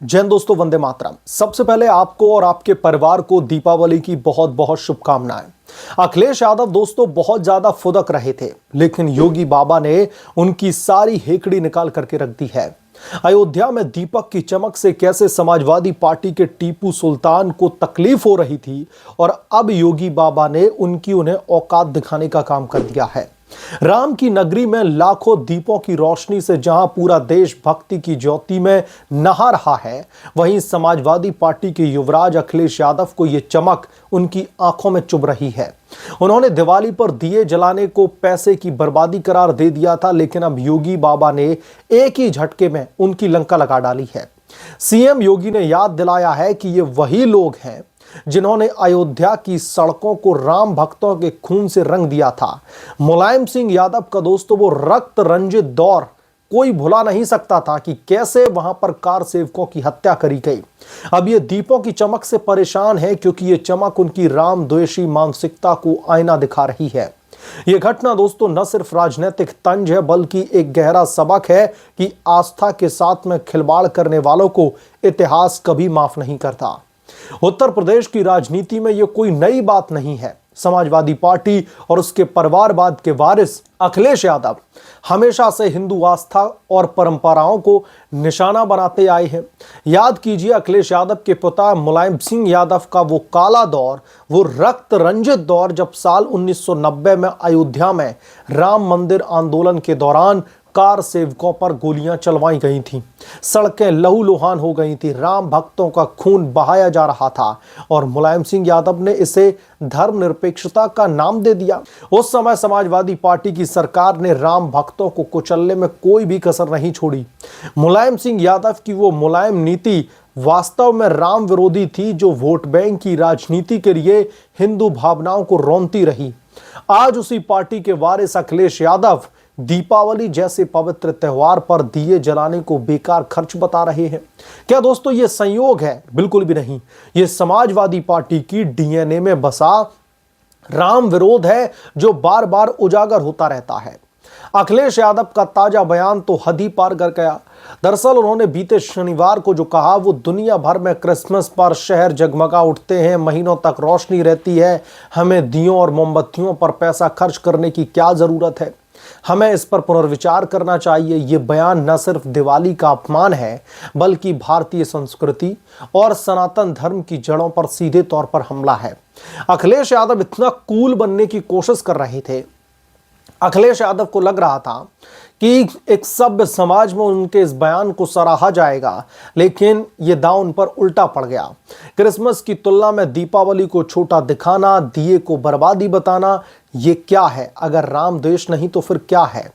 जैन दोस्तों, वंदे मातरम। सबसे पहले आपको और आपके परिवार को दीपावली की बहुत बहुत शुभकामनाएं। अखिलेश यादव दोस्तों बहुत ज्यादा फुदक रहे थे, लेकिन योगी बाबा ने उनकी सारी हेकड़ी निकाल करके रख दी है। अयोध्या में दीपक की चमक से कैसे समाजवादी पार्टी के टीपू सुल्तान को तकलीफ हो रही थी, और अब योगी बाबा ने उन्हें औकात दिखाने का काम कर दिया है। राम की नगरी में लाखों दीपों की रोशनी से जहां पूरा देश भक्ति की ज्योति में नहा रहा है, वहीं समाजवादी पार्टी के युवराज अखिलेश यादव को यह चमक उनकी आंखों में चुभ रही है। उन्होंने दिवाली पर दिए जलाने को पैसे की बर्बादी करार दे दिया था, लेकिन अब योगी बाबा ने एक ही झटके में उनकी लंका लगा डाली है। सीएम योगी ने याद दिलाया है कि ये वही लोग हैं जिन्होंने अयोध्या की सड़कों को राम भक्तों के खून से रंग दिया था। मुलायम सिंह यादव का दोस्तों वो रक्त रंजित दौर कोई भुला नहीं सकता था कि कैसे वहां पर कार सेवकों की हत्या करी गई। अब ये दीपों की चमक से परेशान है, क्योंकि ये चमक उनकी रामद्वेषी मानसिकता को आईना दिखा रही है। यह घटना दोस्तों न सिर्फ राजनीतिक तंज है, बल्कि एक गहरा सबक है कि आस्था के साथ में खिलवाड़ करने वालों को इतिहास कभी माफ नहीं करता। उत्तर प्रदेश की राजनीति में यह कोई नई बात नहीं है। समाजवादी पार्टी और उसके परिवारवाद के वारिस अखिलेश यादव हमेशा से हिंदू आस्था और परंपराओं को निशाना बनाते आए हैं। याद कीजिए, अखिलेश यादव के पिता मुलायम सिंह यादव का वो काला दौर, वो रक्त रंजित दौर, जब साल 1990 में अयोध्या में राम मंदिर आंदोलन के दौरान कार सेवकों पर गोलियां चलवाई गई थीं, सड़कें लहूलुहान हो गई थी, राम भक्तों का खून बहाया जा रहा था, और मुलायम सिंह यादव ने इसे धर्मनिरपेक्षता का नाम दे दिया। उस समय समाजवादी पार्टी की सरकार ने राम भक्तों को कुचलने में कोई भी कसर नहीं छोड़ी। मुलायम सिंह यादव की वो मुलायम नीति वास्तव में राम विरोधी थी, जो वोट बैंक की राजनीति के लिए हिंदू भावनाओं को रौंदती रही। आज उसी पार्टी के वारिस अखिलेश यादव दीपावली जैसे पवित्र त्योहार पर दिए जलाने को बेकार खर्च बता रहे हैं। क्या दोस्तों ये संयोग है? बिल्कुल भी नहीं। ये समाजवादी पार्टी की डीएनए में बसा राम विरोध है, जो बार बार उजागर होता रहता है। अखिलेश यादव का ताजा बयान तो हद ही पार कर गया। दरअसल उन्होंने बीते शनिवार को जो कहा, वो दुनिया भर में क्रिसमस पर शहर जगमगा उठते हैं, महीनों तक रोशनी रहती है, हमें दियों और मोमबत्तियों पर पैसा खर्च करने की क्या जरूरत है, हमें इस पर पुनर्विचार करना चाहिए। ये बयान न सिर्फ दिवाली का अपमान है, बल्कि भारतीय संस्कृति और सनातन धर्म की जड़ों पर सीधे तौर पर हमला है। अखिलेश यादव इतना कूल बनने की कोशिश कर रहे थे। अखिलेश यादव को लग रहा था कि एक सभ्य समाज में उनके इस बयान को सराहा जाएगा, लेकिन यह दांव उन पर उल्टा पड़ गया। क्रिसमस की तुलना में दीपावली को छोटा दिखाना, दिए को बर्बादी बताना, ये क्या है? अगर राम द्वेष नहीं तो फिर क्या है?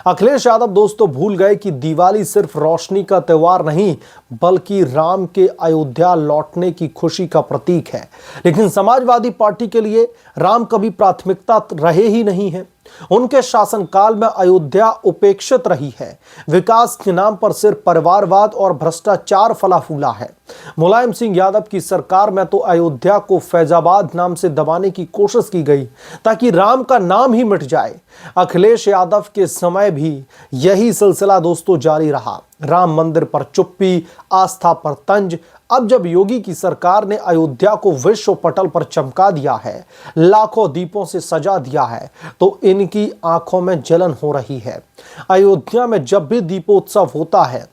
अखिलेश यादव दोस्तों भूल गए कि दिवाली सिर्फ रोशनी का त्योहार नहीं, बल्कि राम के अयोध्या लौटने की खुशी का प्रतीक है। लेकिन समाजवादी पार्टी के लिए राम कभी प्राथमिकता रहे ही नहीं है। उनके शासनकाल में अयोध्या उपेक्षित रही है। विकास के नाम पर सिर्फ परिवारवाद और भ्रष्टाचार फला फूला है। मुलायम सिंह यादव की सरकार में तो अयोध्या को फैजाबाद नाम से दबाने की कोशिश की गई, ताकि राम का नाम ही मिट जाए। अखिलेश यादव के समय भी यही सिलसिला दोस्तों जारी रहा। राम मंदिर पर चुप्पी, आस्था पर तंज। अब जब योगी की सरकार ने अयोध्या को विश्व पटल पर चमका दिया है, लाखों दीपों से सजा दिया है, तो इनकी आंखों में जलन हो रही है। अयोध्या में जब भी दीपोत्सव होता है,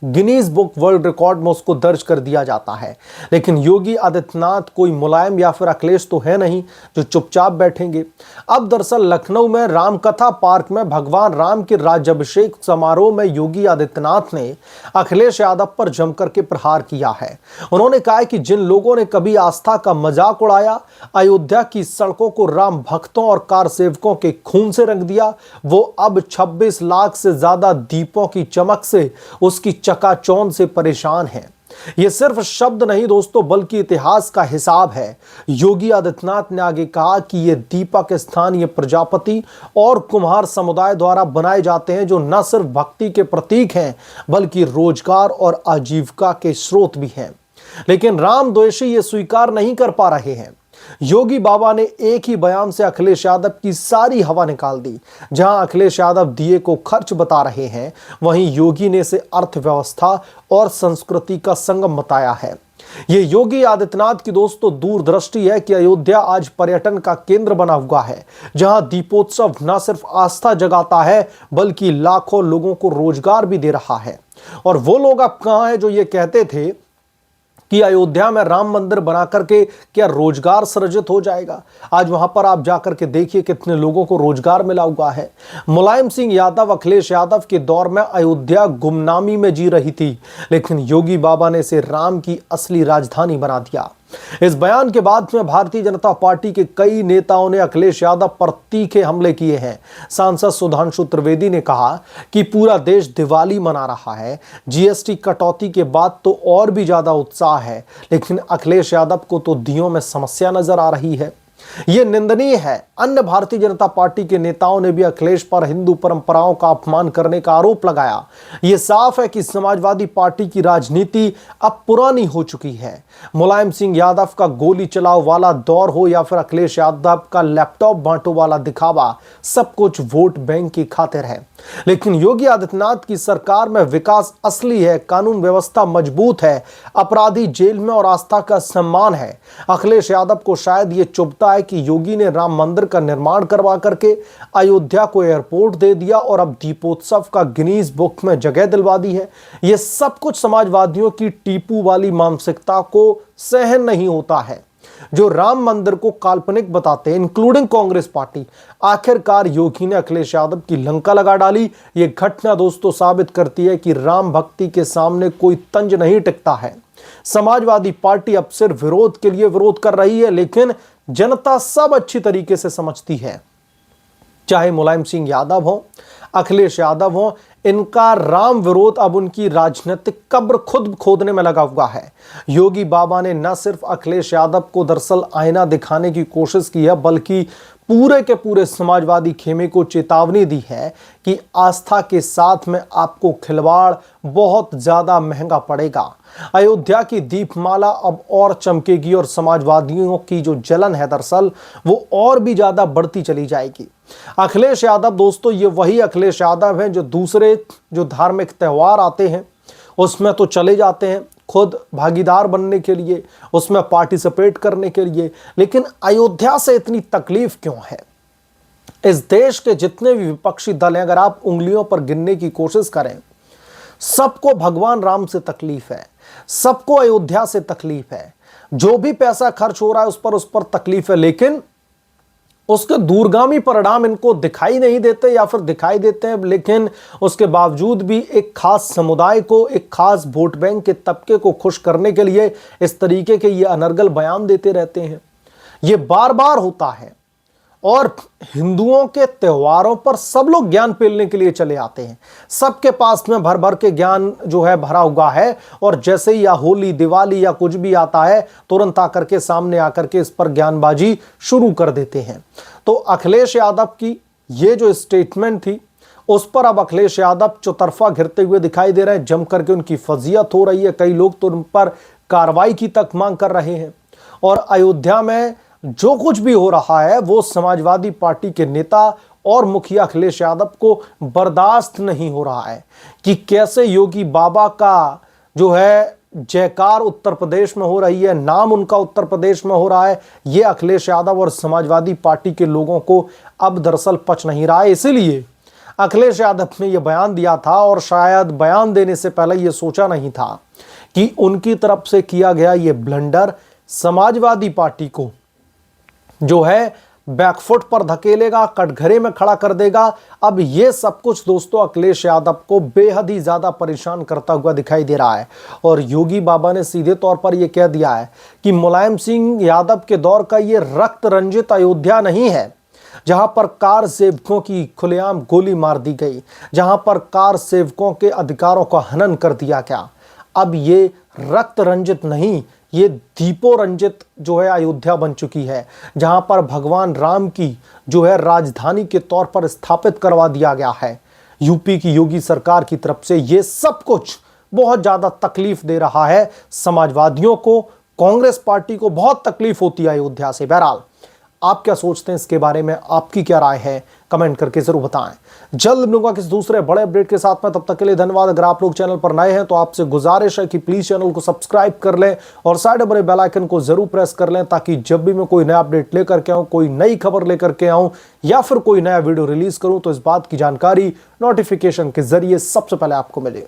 गिनीज बुक वर्ल्ड रिकॉर्ड में उसको दर्ज कर दिया जाता है। लेकिन योगी आदित्यनाथ कोई मुलायम या फिर अखिलेश तो है नहीं जो चुपचाप बैठेंगे। अब दरअसल लखनऊ में रामकथा पार्क में भगवान राम के राज्याभिषेक समारोह में योगी आदित्यनाथ ने अखिलेश यादव पर जमकर के प्रहार किया है। उन्होंने कहा कि जिन लोगों ने कभी आस्था का मजाक उड़ाया, अयोध्या की सड़कों को राम भक्तों और कार सेवकों के खून से रंग दिया, वो अब 26 लाख से ज्यादा दीपों की चमक से उसकी चकाचौंध से परेशान है। यह सिर्फ शब्द नहीं दोस्तों, बल्कि इतिहास का हिसाब है। योगी आदित्यनाथ ने आगे कहा कि ये दीपक स्थानीय प्रजापति और कुम्हार समुदाय द्वारा बनाए जाते हैं, जो न सिर्फ भक्ति के प्रतीक हैं, बल्कि रोजगार और आजीविका के स्रोत भी हैं। लेकिन रामद्वेषी ये स्वीकार नहीं कर पा रहे हैं। योगी बाबा ने एक ही बयान से अखिलेश यादव की सारी हवा निकाल दी। जहां अखिलेश यादव दिए को खर्च बता रहे हैं, वहीं योगी ने इसे अर्थव्यवस्था और संस्कृति का संगम बताया है। ये योगी आदित्यनाथ की दोस्तों दूरदृष्टि है कि अयोध्या आज पर्यटन का केंद्र बना हुआ है, जहां दीपोत्सव न सिर्फ आस्था जगाता है बल्कि लाखों लोगों को रोजगार भी दे रहा है। और वो लोग अब कहां हैं जो ये कहते थे कि अयोध्या में राम मंदिर बना करके क्या रोजगार सृजित हो जाएगा। आज वहां पर आप जाकर के देखिए कितने लोगों को रोजगार मिला हुआ है। मुलायम सिंह यादव अखिलेश यादव के दौर में अयोध्या गुमनामी में जी रही थी, लेकिन योगी बाबा ने इसे राम की असली राजधानी बना दिया। इस बयान के बाद में भारतीय जनता पार्टी के कई नेताओं ने अखिलेश यादव पर तीखे हमले किए हैं। सांसद सुधांशु त्रिवेदी ने कहा कि पूरा देश दिवाली मना रहा है, जीएसटी कटौती के बाद तो और भी ज्यादा उत्साह है, लेकिन अखिलेश यादव को तो दियों में समस्या नजर आ रही है। यह निंदनीय है। अन्य भारतीय जनता पार्टी के नेताओं ने भी अखिलेश पर हिंदू परंपराओं का अपमान करने का आरोप लगाया। यह साफ है कि समाजवादी पार्टी की राजनीति अब पुरानी हो चुकी है। मुलायम सिंह यादव का गोली चलाओ वाला दौर हो या फिर अखिलेश यादव का लैपटॉप बांटो वाला दिखावा, सब कुछ वोट बैंक की खातिर है। लेकिन योगी आदित्यनाथ की सरकार में विकास असली है, कानून व्यवस्था मजबूत है, अपराधी जेल में और आस्था का सम्मान है। अखिलेश यादव को शायद ये चुभता है कि योगी ने राम मंदिर का निर्माण करवा करके अयोध्या को एयरपोर्ट दे दिया और अब दीपोत्सव का गिनीज बुक में जगह दिलवा दी है। यह सब कुछ समाजवादियों की टीपू वाली मानसिकता को सहन नहीं होता है, जो राम मंदिर को काल्पनिक बताते हैं, इंक्लूडिंग कांग्रेस पार्टी। आखिरकार योगी ने अखिलेश यादव की लंका लगा डाली। यह घटना दोस्तों साबित करती है कि राम भक्ति के सामने कोई तंज नहीं टिकता है। समाजवादी पार्टी अब सिर्फ विरोध के लिए विरोध कर रही है, लेकिन जनता सब अच्छी तरीके से समझती है। चाहे मुलायम सिंह यादव हो, अखिलेश यादव हो, इनका राम विरोध अब उनकी राजनीतिक कब्र खुद खोदने में लगा हुआ है। योगी बाबा ने न सिर्फ अखिलेश यादव को दरअसल आईना दिखाने की कोशिश की है, बल्कि पूरे के पूरे समाजवादी खेमे को चेतावनी दी है कि आस्था के साथ में आपको खिलवाड़ बहुत ज्यादा महंगा पड़ेगा। अयोध्या की दीपमाला अब और चमकेगी और समाजवादियों की जो जलन है दरअसल वो और भी ज्यादा बढ़ती चली जाएगी। अखिलेश यादव दोस्तों ये वही अखिलेश यादव हैं जो दूसरे जो धार्मिक त्योहार आते हैं उसमें तो चले जाते हैं खुद भागीदार बनने के लिए, उसमें पार्टिसिपेट करने के लिए, लेकिन अयोध्या से इतनी तकलीफ क्यों है? इस देश के जितने भी विपक्षी दल हैं, अगर आप उंगलियों पर गिनने की कोशिश करें, सबको भगवान राम से तकलीफ है, सबको अयोध्या से तकलीफ है। जो भी पैसा खर्च हो रहा है उस पर तकलीफ है, लेकिन उसके दूरगामी परिणाम इनको दिखाई नहीं देते या फिर दिखाई देते हैं, लेकिन उसके बावजूद भी एक खास समुदाय को, एक खास वोट बैंक के तबके को खुश करने के लिए इस तरीके के ये अनर्गल बयान देते रहते हैं। ये बार बार होता है और हिंदुओं के त्योहारों पर सब लोग ज्ञान पेलने के लिए चले आते हैं। सबके पास में भर भर के ज्ञान जो है भरा हुआ है और जैसे ही या होली, दिवाली या कुछ भी आता है तुरंत आकर के सामने आकर के इस पर ज्ञानबाजी शुरू कर देते हैं। तो अखिलेश यादव की ये जो स्टेटमेंट थी उस पर अब अखिलेश यादव चौतरफा घिरते हुए दिखाई दे रहे हैं। जम करके उनकी फजीयत हो रही है, कई लोग तो उन पर कार्रवाई की तक मांग कर रहे हैं। और अयोध्या में जो कुछ भी हो रहा है वो समाजवादी पार्टी के नेता और मुखिया अखिलेश यादव को बर्दाश्त नहीं हो रहा है कि कैसे योगी बाबा का जो है जयकार उत्तर प्रदेश में हो रही है, नाम उनका उत्तर प्रदेश में हो रहा है। ये अखिलेश यादव और समाजवादी पार्टी के लोगों को अब दरअसल पच नहीं रहा है। इसीलिए अखिलेश यादव ने यह बयान दिया था और शायद बयान देने से पहले यह सोचा नहीं था कि उनकी तरफ से किया गया यह ब्लंडर समाजवादी पार्टी को जो है बैकफुट पर धकेलेगा, कटघरे में खड़ा कर देगा। अब ये सब कुछ दोस्तों अखिलेश यादव को बेहद ही ज्यादा परेशान करता हुआ दिखाई दे रहा है। और योगी बाबा ने सीधे तौर पर यह कह दिया है कि मुलायम सिंह यादव के दौर का ये रक्त रंजित अयोध्या नहीं है जहां पर कार सेवकों की खुलेआम गोली मार दी गई, जहां पर कार सेवकों के अधिकारों का हनन कर दिया गया। अब ये रक्त रंजित नहीं, ये दीपो रंजित जो है अयोध्या बन चुकी है, जहां पर भगवान राम की जो है राजधानी के तौर पर स्थापित करवा दिया गया है। यूपी की योगी सरकार की तरफ से ये सब कुछ बहुत ज्यादा तकलीफ दे रहा है समाजवादियों को, कांग्रेस पार्टी को बहुत तकलीफ होती है अयोध्या से। बहरहाल आप क्या सोचते हैं इसके बारे में, आपकी क्या राय है, कमेंट करके जरूर बताएं। जल्द मिलूंगा किसी दूसरे बड़े अपडेट के साथ में, तब तक के लिए धन्यवाद। अगर आप लोग चैनल पर नए हैं तो आपसे गुजारिश है कि प्लीज चैनल को सब्सक्राइब कर लें और साइड बड़े बेल आइकन को जरूर प्रेस कर लें, ताकि जब भी मैं कोई नया अपडेट लेकर के आऊं, कोई नई खबर लेकर के आऊं या फिर कोई नया वीडियो रिलीज करूं तो इस बात की जानकारी नोटिफिकेशन के जरिए सबसे पहले आपको मिले।